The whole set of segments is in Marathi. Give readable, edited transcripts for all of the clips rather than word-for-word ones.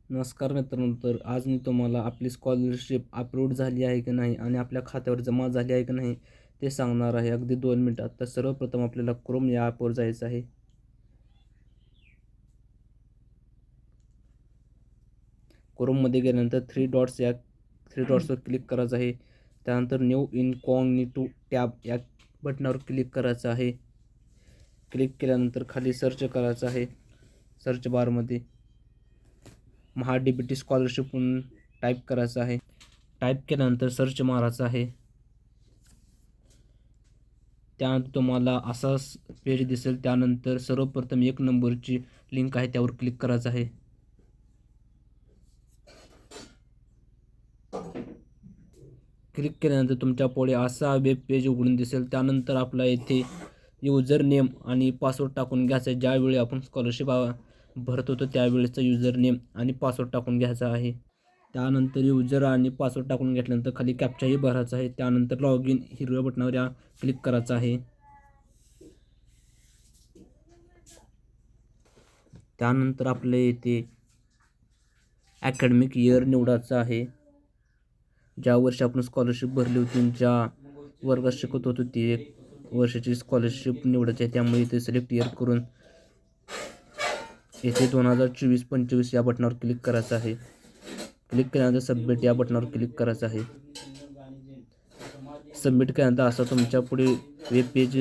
नमस्कार मित्रांनो, तर आज मी तुम्हाला आपली स्कॉलरशिप अपलोड झाली आहे की नाही आणि आपल्या खात्यावर जमा झाली आहे की नाही ते सांगणार आहे अगदी 2 मिनिटात. तर सर्वप्रथम आपल्याला क्रोम या ॲपवर जायचं आहे. क्रोममध्ये गेल्यानंतर थ्री डॉट्सवर क्लिक करायचं आहे. त्यानंतर न्यू इनकॉग्निटो टॅब या बटनावर क्लिक करायचं आहे. क्लिक केल्यानंतर खाली सर्च करायचं आहे. सर्च बारमध्ये महा-डी-बी-टी स्कॉलरशिप म्हणून टाईप करायचं आहे. टाईप केल्यानंतर सर्च मारायचं आहे. त्यानंतर तुम्हाला असाच पेज दिसेल. त्यानंतर सर्वप्रथम 1 नंबरची लिंक आहे त्यावर क्लिक करायचं आहे. क्लिक केल्यानंतर तुमच्या पुढे असा वेब पेज उघडून दिसेल. त्यानंतर आपला येथे युजर नेम आणि पासवर्ड टाकून घ्यायचा आहे. ज्यावेळी आपण स्कॉलरशिप भरत होतो त्यावेळेचा युजर नेम आणि पासवर्ड टाकून घ्यायचा आहे. त्यानंतर युजर आणि पासवर्ड टाकून घेतल्यानंतर खाली कॅप्चाही भरायचा आहे. त्यानंतर लॉग इन हिरव्या बटनावर या क्लिक करायचं आहे. त्यानंतर आपल्या येथे अकॅडमिक इयर निवडायचं आहे. ज्या वर्षी आपण स्कॉलरशिप भरली होती, ज्या वर्गात शिकत होतो ती 1 वर्षाची स्कॉलरशिप निवडायची आहे. त्यामुळे इथे सिलेक्ट इयर करून येथे 2024-25 या बटनावर क्लिक करायचं आहे. क्लिक केल्यानंतर सबमिट या बटनावर क्लिक करायचं आहे. सबमिट केल्यानंतर असं तुमच्या पुढे वेब पेज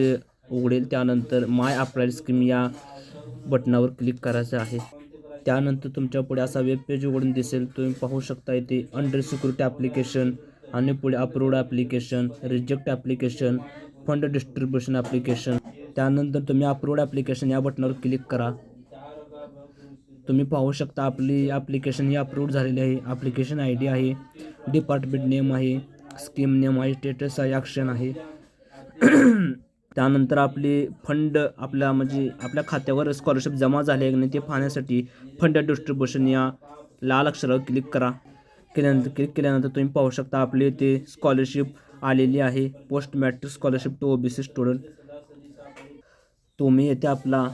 उघडेल. त्यानंतर माय अप्लाइड स्कीम या बटनावर क्लिक करायचं आहे. त्यानंतर तुमच्या पुढे असा वेब पेज उघडून दिसेल. तुम्ही पाहू शकता इथे अंडर सिक्युरिटी ॲप्लिकेशन आणि पुढे approved application, reject application, fund distribution application. त्यानंतर तुम्ही अप्रूव्ड ॲप्लिकेशन या बटनावर क्लिक करा. तुम्ही पाहू शकता आपली ॲप्लिकेशन ही अप्रूव्ड झालेली आहे. ॲप्लिकेशन ID आहे, डिपार्टमेंट नेम आहे, स्कीम नेम आहे, स्टेटस आहे, ॲक्शन आहे. त्यानंतर आपले फंड आपल्या खात्यावर स्कॉलरशिप जमा झाली आहे की नाही ते पाहण्यासाठी फंड डिस्ट्रीब्युशन या लाल अक्षरावर क्लिक करा. क्लिक केल्यानंतर तुम्ही पाहू शकता आपले ते स्कॉलरशिप आलेली आहे. Post matric scholarship to OBC student. तुम्ही येथे आपला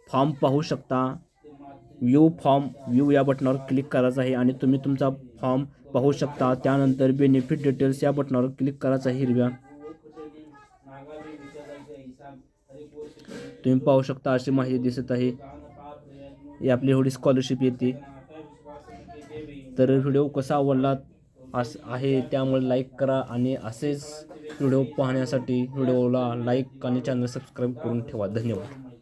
फॉर्म पाहू शकता. व्यू या बटनावर क्लिक करायचं आहे आणि तुम्ही तुमचा फॉर्म पाहू शकता. त्यानंतर बेनिफिट डिटेल्स या बटनावर क्लिक करायचं आहे हिरव्या. तुम्ही पाहू शकता अशी माहिती दिसत आहे. ही आपली एवढी स्कॉलरशिप येते. तर व्हिडिओ कसा आवडला आहे त्यामुळे लाईक करा आणि असेच व्हिडिओ पाहण्यासाठी व्हिडिओला लाईक आणि चॅनल सबस्क्राईब करून ठेवा. धन्यवाद.